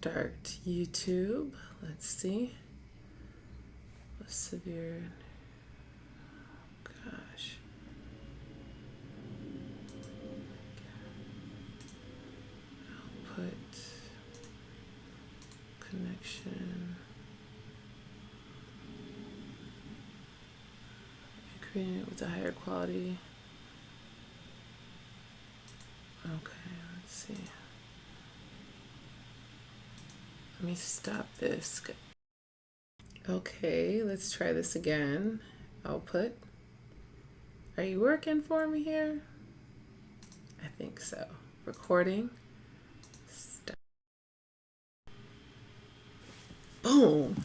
Start YouTube. Let's see. Severe. Gosh. Output. Connection. Creating it with a higher quality. Okay, let's see. Let me stop this. Okay, let's try this again. Output. Are you working for me here? I think so. Recording. Stop. Boom.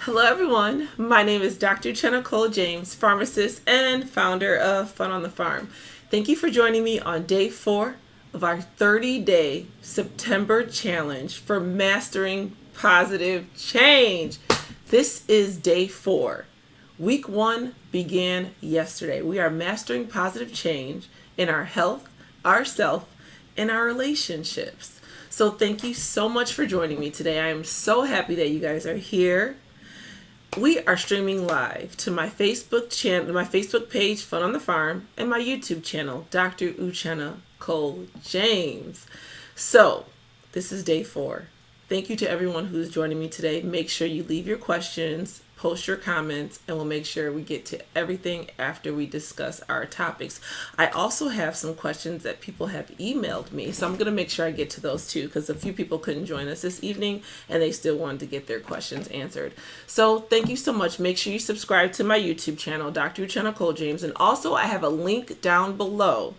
Hello everyone. My name is Dr. Kole-James, pharmacist and founder of Fun on the Farm. Thank you for joining me on day 4 of our 30-day September challenge for mastering positive change. This is day 4. Week 1 began yesterday. We are mastering positive change in our health, ourself, and our relationships. So thank you so much for joining me today. I am so happy that you guys are here. We are streaming live to my Facebook channel, my Facebook page, Fun on the Farm, and my YouTube channel, Dr. Uchenna Kole-James. So this is day 4. Thank you to everyone who's joining me today. Make sure you leave your questions, post your comments, and we'll make sure we get to everything after we discuss our topics. I also have some questions that people have emailed me, so I'm going to make sure I get to those too, because a few people couldn't join us this evening and they still wanted to get their questions answered. So thank you so much. Make sure you subscribe to my YouTube channel, Dr. Uchenna Kole-James, and also I have a link down below.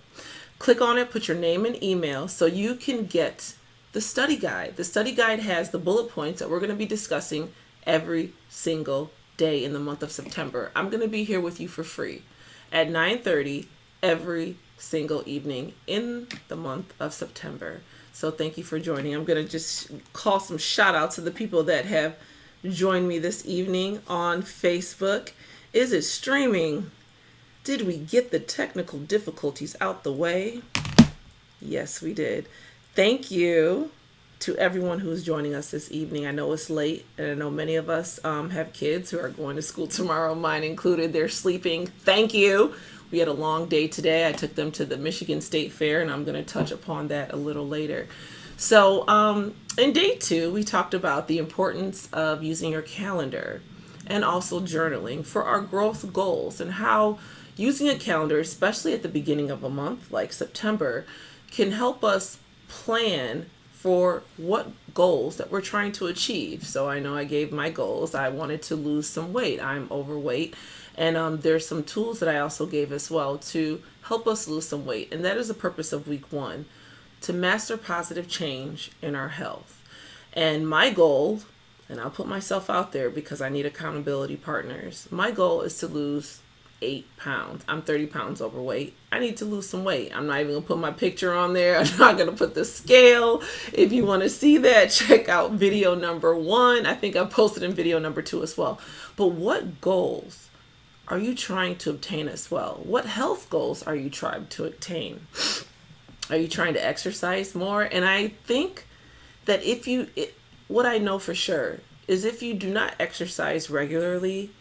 Click on it, put your name and email so you can get the study guide. The study guide has the bullet points that we're going to be discussing every single day in the month of September. I'm going to be here with you for free at 9:30 every single evening in the month of September. So thank you for joining. I'm going to just call some shout outs to the people that have joined me this evening on Facebook. Is it streaming? Did we get the technical difficulties out the way? Yes, we did. Thank you to everyone who's joining us this evening. I know it's late, and I know many of us have kids who are going to school tomorrow, mine included. They're sleeping. Thank you. We had a long day today. I took them to the Michigan State Fair, and I'm going to touch upon that a little later. So in day 2, we talked about the importance of using your calendar and also journaling for our growth goals, and how using a calendar, especially at the beginning of a month like September, can help us plan for what goals that we're trying to achieve. So I know I gave my goals. I wanted to lose some weight. I'm overweight. And there's some tools that I also gave as well to help us lose some weight. And that is the purpose of week 1, to master positive change in our health. And my goal, and I'll put myself out there because I need accountability partners, my goal is to lose 8 pounds. I'm 30 pounds overweight. I need to lose some weight. I'm not even gonna put my picture on there. I'm not gonna put the scale. If you want to see that, check out video number 1. I think I posted in video number 2 as well. But what goals are you trying to obtain as well? What health goals are you trying to obtain? Are you trying to exercise more? And I think that what I know for sure is if you do not exercise regularly,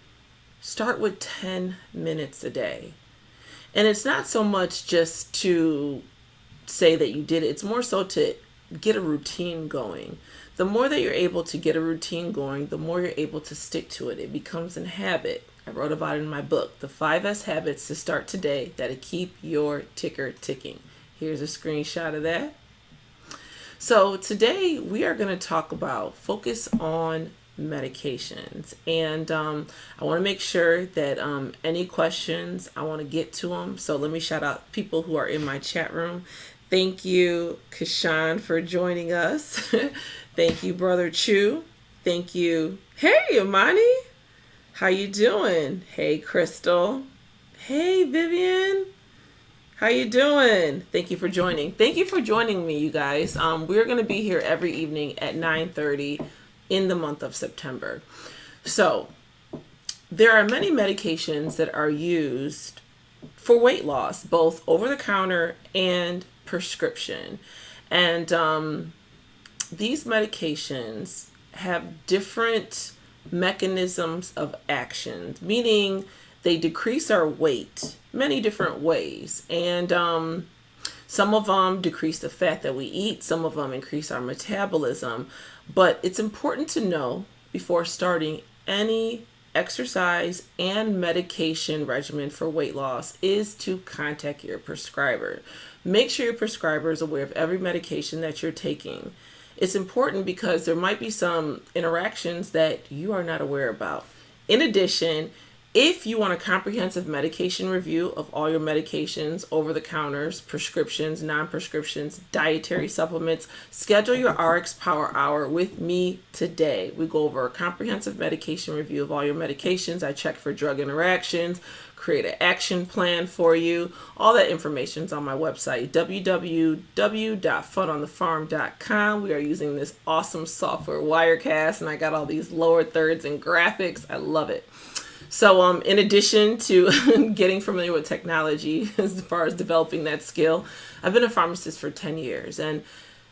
start with 10 minutes a day. And it's not so much just to say that you did it. It's more so to get a routine going. The more that you're able to get a routine going, the more you're able to stick to it. It becomes a habit. I wrote about it in my book, The 5S Habits to Start Today That'll Keep Your Ticker Ticking. Here's a screenshot of that. So today we are going to talk about focus on medications, and I want to make sure that any questions, I want to get to them. So let me shout out people who are in my chat room. Thank you, Kashan, for joining us. Thank you, Brother Chu. Thank you. Hey, Imani. How you doing? Hey, Crystal. Hey, Vivian. How you doing? Thank you for joining. Thank you for joining me, you guys. We're going to be here every evening at 9:30 in the month of September. So there are many medications that are used for weight loss, both over the counter and prescription. And these medications have different mechanisms of action, meaning they decrease our weight many different ways. And some of them decrease the fat that we eat, some of them increase our metabolism. But it's important to know before starting any exercise and medication regimen for weight loss is to contact your prescriber. Make sure your prescriber is aware of every medication that you're taking. It's important because there might be some interactions that you are not aware about. In addition, if you want a comprehensive medication review of all your medications, over-the-counters, prescriptions, non-prescriptions, dietary supplements, schedule your RX Power Hour with me today. We go over a comprehensive medication review of all your medications. I check for drug interactions, create an action plan for you. All that information is on my website, www.funonthefarm.com. We are using this awesome software, Wirecast, and I got all these lower thirds and graphics. I love it. So in addition to getting familiar with technology as far as developing that skill, I've been a pharmacist for 10 years. And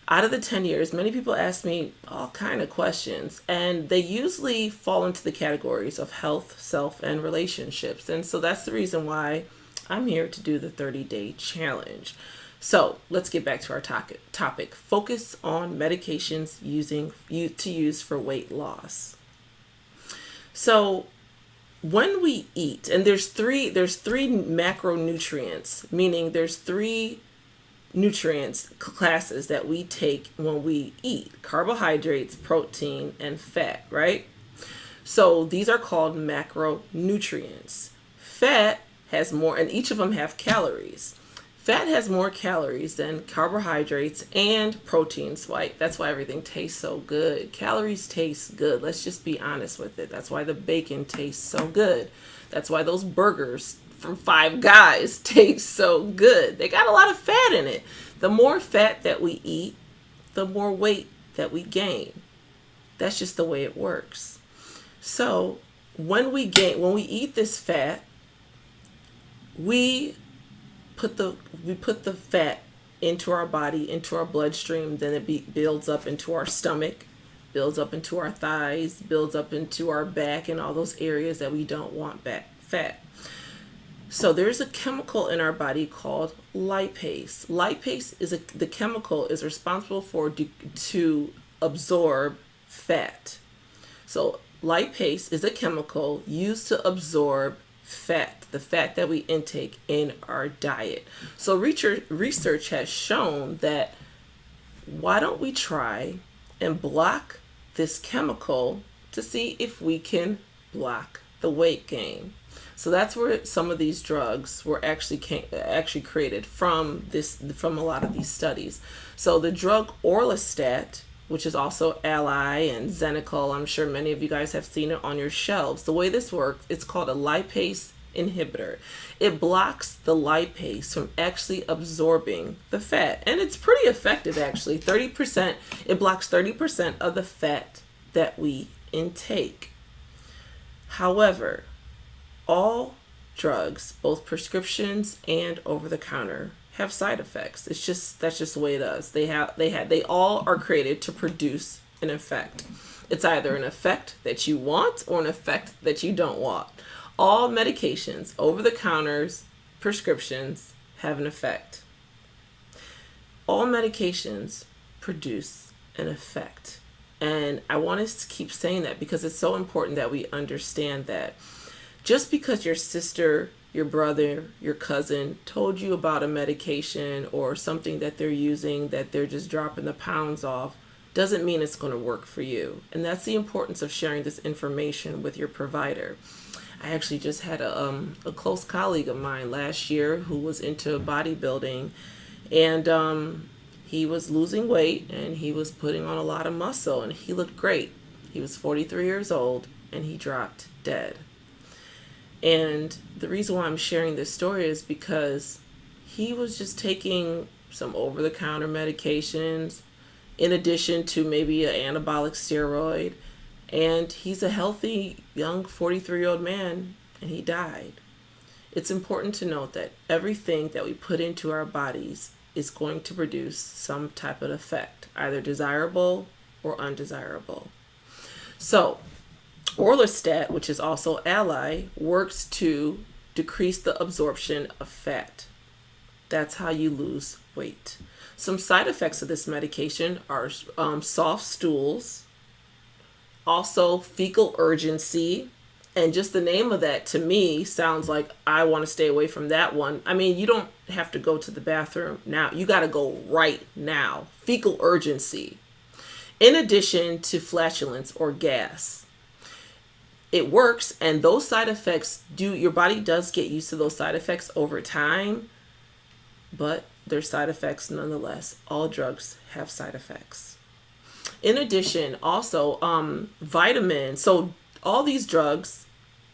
out of the 10 years, many people ask me all kind of questions. And they usually fall into the categories of health, self, and relationships. And so that's the reason why I'm here to do the 30-day challenge. So let's get back to our topic. Focus on medications to use for weight loss. So when we eat, and there's three macronutrients, meaning there's three nutrients classes that we take when we eat: carbohydrates, protein, and fat, right? So these are called macronutrients. Fat has more, and each of them have calories. Fat has more calories than carbohydrates and proteins. That's why everything tastes so good. Calories taste good. Let's just be honest with it. That's why the bacon tastes so good. That's why those burgers from Five Guys taste so good. They got a lot of fat in it. The more fat that we eat, the more weight that we gain. That's just the way it works. So when we eat this fat, we put the fat into our body, into our bloodstream. Then it builds up into our stomach, builds up into our thighs, builds up into our back, and all those areas that we don't want fat. So there's a chemical in our body called lipase. Lipase the chemical is responsible to absorb fat. So lipase is a chemical used to absorb fat, the fat that we intake in our diet. So research has shown that why don't we try and block this chemical to see if we can block the weight gain. So that's where some of these drugs were actually created from a lot of these studies. So the drug Orlistat, which is also Ally and Xenical, I'm sure many of you guys have seen it on your shelves. The way this works, it's called a lipase inhibitor. It blocks the lipase from actually absorbing the fat. And it's pretty effective, actually. 30%, it blocks 30% of the fat that we intake. However, all drugs, both prescriptions and over-the-counter, have side effects. That's just the way it is. They all are created to produce an effect. It's either an effect that you want or an effect that you don't want. All medications, over-the-counters, prescriptions, have an effect. All medications produce an effect. And I want us to keep saying that because it's so important that we understand that. Just because your sister, your brother, your cousin told you about a medication or something that they're using that they're just dropping the pounds off doesn't mean it's going to work for you. And that's the importance of sharing this information with your provider. I actually just had a close colleague of mine last year who was into bodybuilding, and he was losing weight and he was putting on a lot of muscle and he looked great. He was 43 years old and he dropped dead. And the reason why I'm sharing this story is because he was just taking some over-the-counter medications in addition to maybe an anabolic steroid. And he's a healthy, young 43-year-old man, and he died. It's important to note that everything that we put into our bodies is going to produce some type of effect, either desirable or undesirable. So, orlistat, which is also ally, works to decrease the absorption of fat. That's how you lose weight. Some side effects of this medication are soft stools, also fecal urgency. And just the name of that to me sounds like I want to stay away from that one. I mean, you don't have to go to the bathroom now. You got to go right now. Fecal urgency. In addition to flatulence or gas. It works, and those side effects your body does get used to those side effects over time, but they're side effects nonetheless. All drugs have side effects. In addition, also vitamins. So all these drugs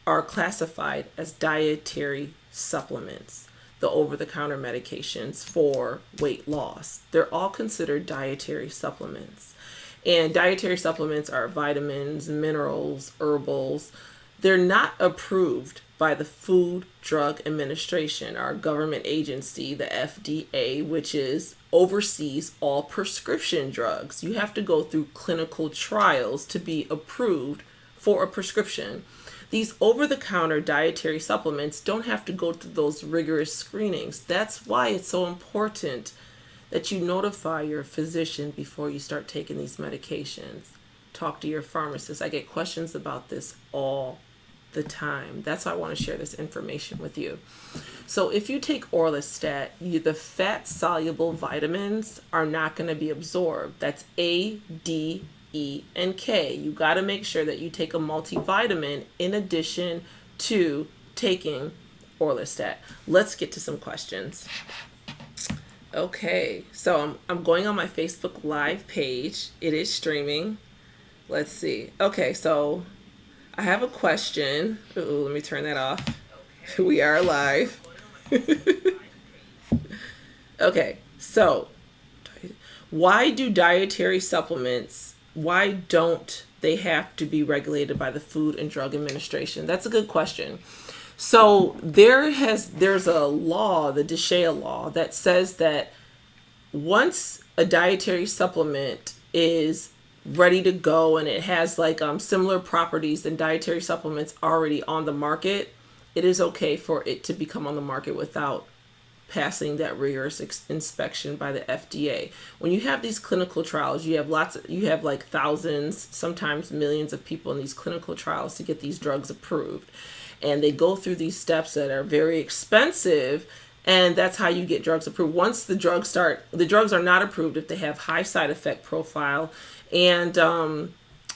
are classified as dietary supplements, the over-the-counter medications for weight loss. They're all considered dietary supplements. And dietary supplements are vitamins, minerals, herbals. They're not approved by the Food Drug Administration, our government agency, the FDA, which oversees all prescription drugs. You have to go through clinical trials to be approved for a prescription. These over-the-counter dietary supplements don't have to go through those rigorous screenings. That's why it's so important that you notify your physician before you start taking these medications. Talk to your pharmacist. I get questions about this all the time. That's why I want to share this information with you. So if you take orlistat, the fat-soluble vitamins are not going to be absorbed. That's A, D, E, and K. You got to make sure that you take a multivitamin in addition to taking orlistat. Let's get to some questions. Okay, so I'm going on my Facebook Live page. It is streaming. Let's see. Okay, so I have a question. Ooh, let me turn that off. We are live. Okay, so why do dietary supplements, why don't they have to be regulated by the Food and Drug Administration? That's a good question. So there's a law, the DSHEA law, that says that once a dietary supplement is ready to go and it has like similar properties than dietary supplements already on the market, it is okay for it to become on the market without passing that rigorous inspection by the FDA. When you have these clinical trials, you have like thousands, sometimes millions of people in these clinical trials to get these drugs approved. And they go through these steps that are very expensive, and that's how you get drugs approved. Once the drugs are not approved if they have high side effect profile, and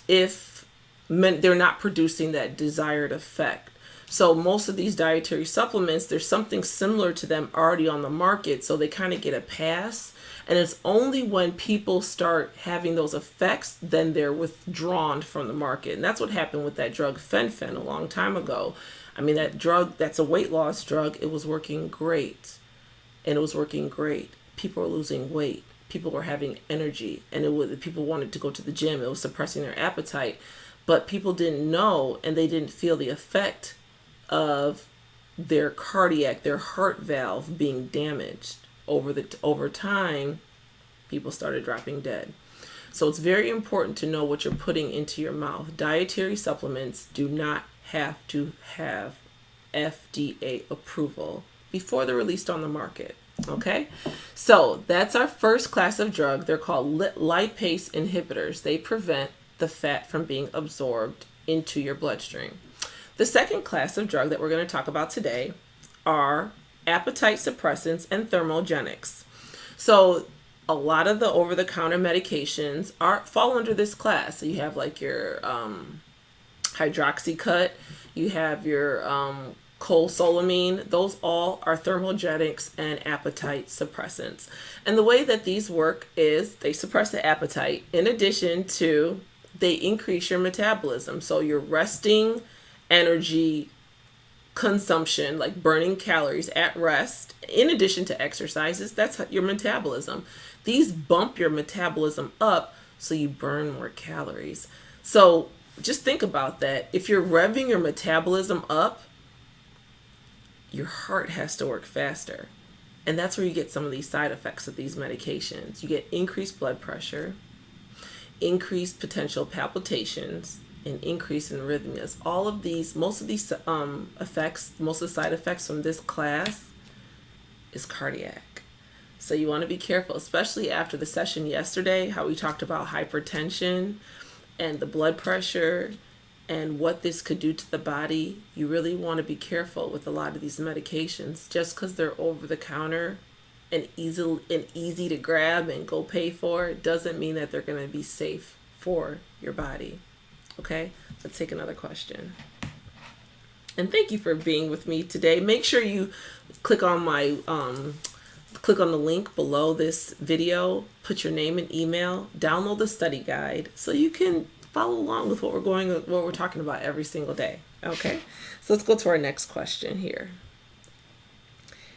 if they're not producing that desired effect. So most of these dietary supplements, there's something similar to them already on the market, so they kind of get a pass. And it's only when people start having those effects, then they're withdrawn from the market. And that's what happened with that drug fen-phen a long time ago. I mean, that drug, that's a weight loss drug. It was working great. And it was working great. People were losing weight. People were having energy. And people wanted to go to the gym. It was suppressing their appetite. But people didn't know, and they didn't feel the effect of their heart valve being damaged. Over time, people started dropping dead. So it's very important to know what you're putting into your mouth. Dietary supplements do not have to have FDA approval before they're released on the market. Okay, so that's our first class of drug. They're called lipase inhibitors. They prevent the fat from being absorbed into your bloodstream. The second class of drug that we're going to talk about today are appetite suppressants and thermogenics. So a lot of the over-the-counter medications fall under this class. So you have like your hydroxycut, you have your cholestyramine. Those all are thermogenics and appetite suppressants. And the way that these work is they suppress the appetite. In addition to, they increase your metabolism. So your resting energy consumption, like burning calories at rest, in addition to exercises, that's your metabolism. These bump your metabolism up so you burn more calories. So just think about that. If you're revving your metabolism up, your heart has to work faster. And that's where you get some of these side effects of these medications. You get increased blood pressure, increased potential palpitations, and increase in arrhythmias. All of these, most of these effects, most of the side effects from this class is cardiac. So you want to be careful, especially after the session yesterday, how we talked about hypertension and the blood pressure and what this could do to the body. You really want to be careful with a lot of these medications. Just because they're over the counter and easy to grab and go pay for doesn't mean that they're going to be safe for your body. Okay, let's take another question. And thank you for being with me today. Make sure you click on the link below this video, put your name and email, download the study guide so you can follow along with what we're talking about every single day. Okay, so let's go to our next question here.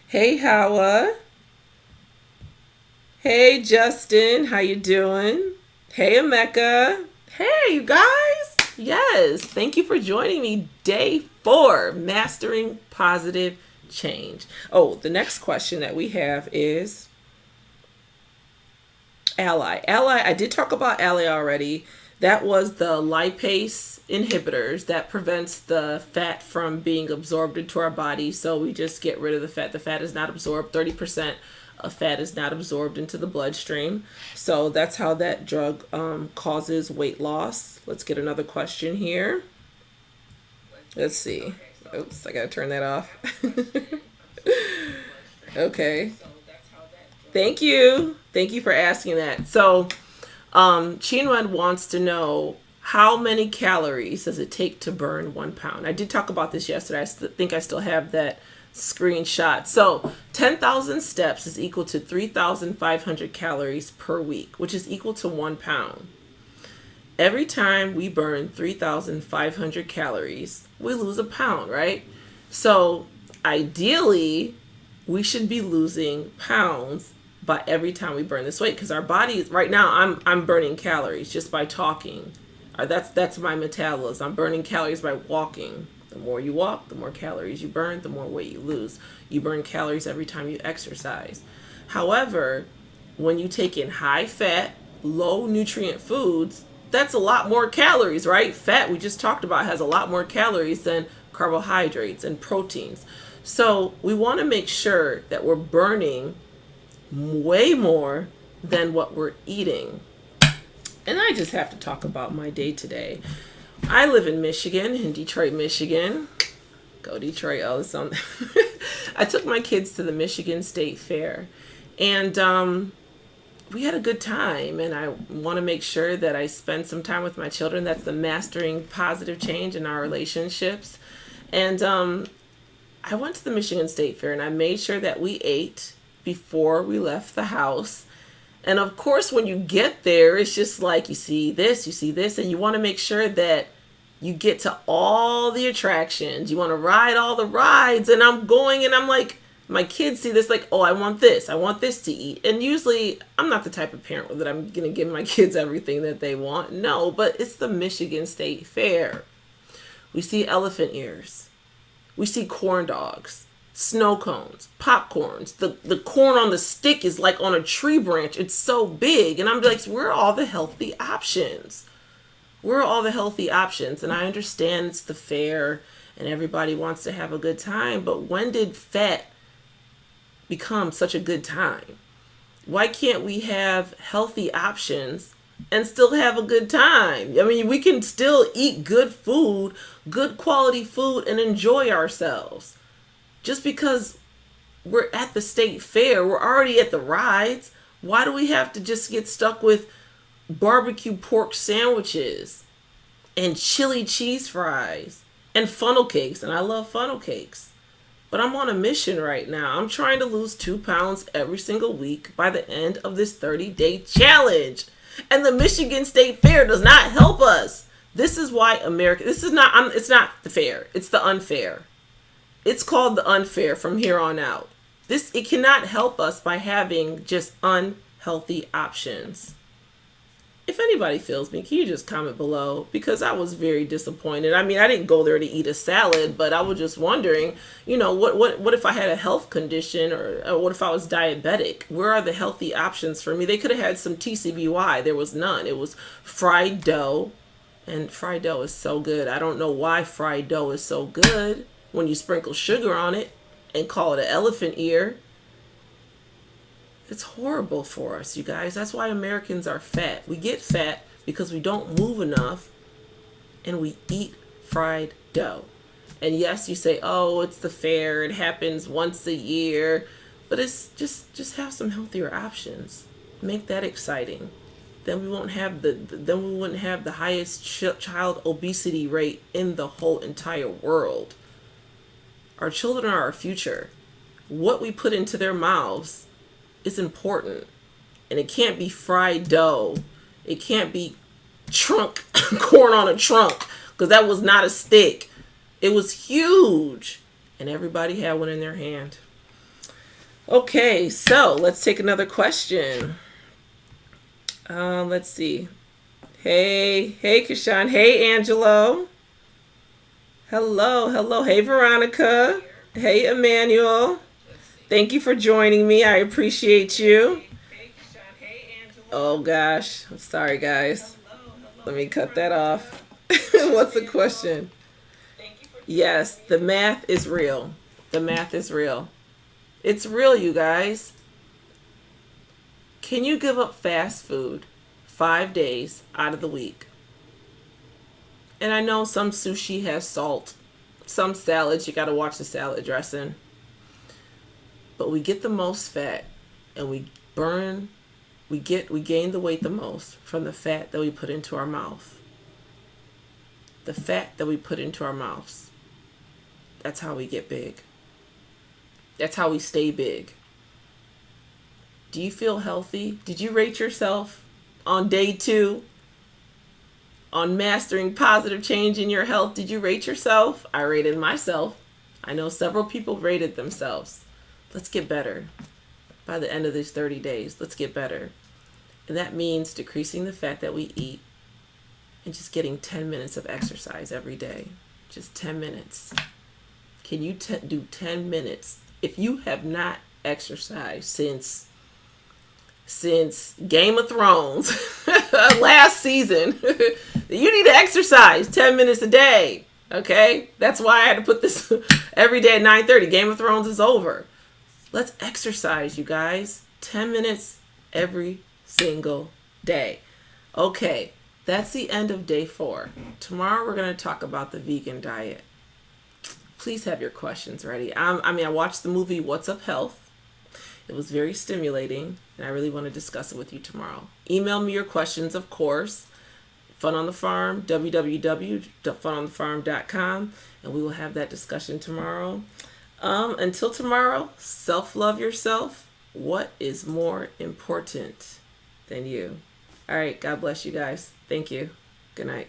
Hey, Hawa. Hey, Justin. How you doing? Hey, Emeka. Hey, you guys. Yes, thank you for joining me. Day 4, Mastering Positive Change. Oh, the next question that we have is Ally. I did talk about Ally already. That was the lipase inhibitors that prevents the fat from being absorbed into our body. So we just get rid of the fat. The fat is not absorbed. 30% of fat is not absorbed into the bloodstream. So that's how that drug causes weight loss. Let's get another question here. Let's see. Oops, I gotta turn that off. Okay. Thank you. Thank you for asking that. So Chinwen wants to know, how many calories does it take to burn 1 pound? I did talk about this yesterday. I think I still have that screenshot. So 10,000 steps is equal to 3,500 calories per week, which is equal to 1 pound. Every time we burn 3,500 calories, we lose a pound, right? So ideally, we should be losing pounds by every time we burn this weight, because our bodies right now, I'm burning calories just by talking. That's my metabolism. I'm burning calories by walking. The more you walk, the more calories you burn, the more weight you lose. You burn calories every time you exercise. However, when you take in high fat, low nutrient foods, that's a lot more calories, right? Fat, we just talked about, has a lot more calories than carbohydrates and proteins. So we want to make sure that we're burning way more than what we're eating. And I just have to talk about my day today. I live in Michigan, in Detroit, Michigan. Go Detroit. Oh, something. I took my kids to the Michigan State Fair, and we had a good time. And I want to make sure that I spend some time with my children. That's the mastering positive change in our relationships. And I went to the Michigan State Fair, and I made sure that we ate before we left the house. And of course, when you get there, it's just like you see this, and you want to make sure that you get to all the attractions. You want to ride all the rides. And I'm going, and I'm like, my kids see this, like, oh, I want this to eat. And usually, I'm not the type of parent that I'm going to give my kids everything that they want. No, but it's the Michigan State Fair. We see elephant ears. We see corn dogs, snow cones, popcorns. The corn on the stick is like on a tree branch. It's so big. And I'm like, where are all the healthy options? Where are all the healthy options? And I understand it's the fair and everybody wants to have a good time. But when did fat become such a good time? Why can't we have healthy options and still have a good time? I mean, we can still eat good food, good quality food, and enjoy ourselves. Just because we're at the state fair, we're already at the rides. Why do we have to just get stuck with barbecue pork sandwiches and chili cheese fries and funnel cakes? And I love funnel cakes. But I'm on a mission right now. I'm trying to lose 2 pounds every single week by the end of this 30-day challenge. And the Michigan State Fair does not help us. This is why it's not the fair. It's the unfair. It's called the unfair from here on out. It cannot help us by having just unhealthy options. If anybody feels me, can you just comment below? Because I was very disappointed. I mean, I didn't go there to eat a salad, but I was just wondering, what if I had a health condition, or what if I was diabetic? Where are the healthy options for me? They could have had some TCBY. There was none. It was fried dough, and fried dough is so good. I don't know why fried dough is so good when you sprinkle sugar on it and call it an elephant ear. It's horrible for us, you guys. That's why Americans are fat. We get fat because we don't move enough and we eat fried dough. And yes, you say, oh, it's the fair. It happens once a year. But it's just have some healthier options. Make that exciting. Then we won't have then we wouldn't have the highest child obesity rate in the whole entire world. Our children are our future. What we put into their mouths is important, and it can't be fried dough. It can't be corn on a trunk, because that was not a stick. It was huge, and everybody had one in their hand. Okay, so let's take another question. Let's see. Hey Kashan. Hey Angelo. Hello. Hey Veronica. Hey Emmanuel. Thank you for joining me. I appreciate you. Oh gosh. I'm sorry, guys. Let me cut that off. What's the question? Yes, the math is real. The math is real. It's real, you guys. Can you give up fast food 5 days out of the week? And I know some sushi has salt. Some salads, you got to watch the salad dressing. But we get the most fat, and we gain the weight the most from the fat that we put into our mouth. The fat that we put into our mouths. That's how we get big. That's how we stay big. Do you feel healthy? Did you rate yourself on day 2 on mastering positive change in your health? Did you rate yourself? I rated myself. I know several people rated themselves. Let's get better. By the end of these 30 days, let's get better. And that means decreasing the fat that we eat and just getting 10 minutes of exercise every day. Just 10 minutes. Can you do 10 minutes? If you have not exercised since Game of Thrones last season, you need to exercise 10 minutes a day. Okay? That's why I had to put this every day at 9:30. Game of Thrones is over. Let's exercise, you guys. 10 minutes every single day. Okay, that's the end of day 4. Tomorrow we're going to talk about the vegan diet. Please have your questions ready. I watched the movie What's Up Health. It was very stimulating, and I really want to discuss it with you tomorrow. Email me your questions, of course. Fun on the Farm, www.funonthefarm.com, and we will have that discussion tomorrow. Until tomorrow, self-love yourself. What is more important than you? All right. God bless you guys. Thank you. Good night.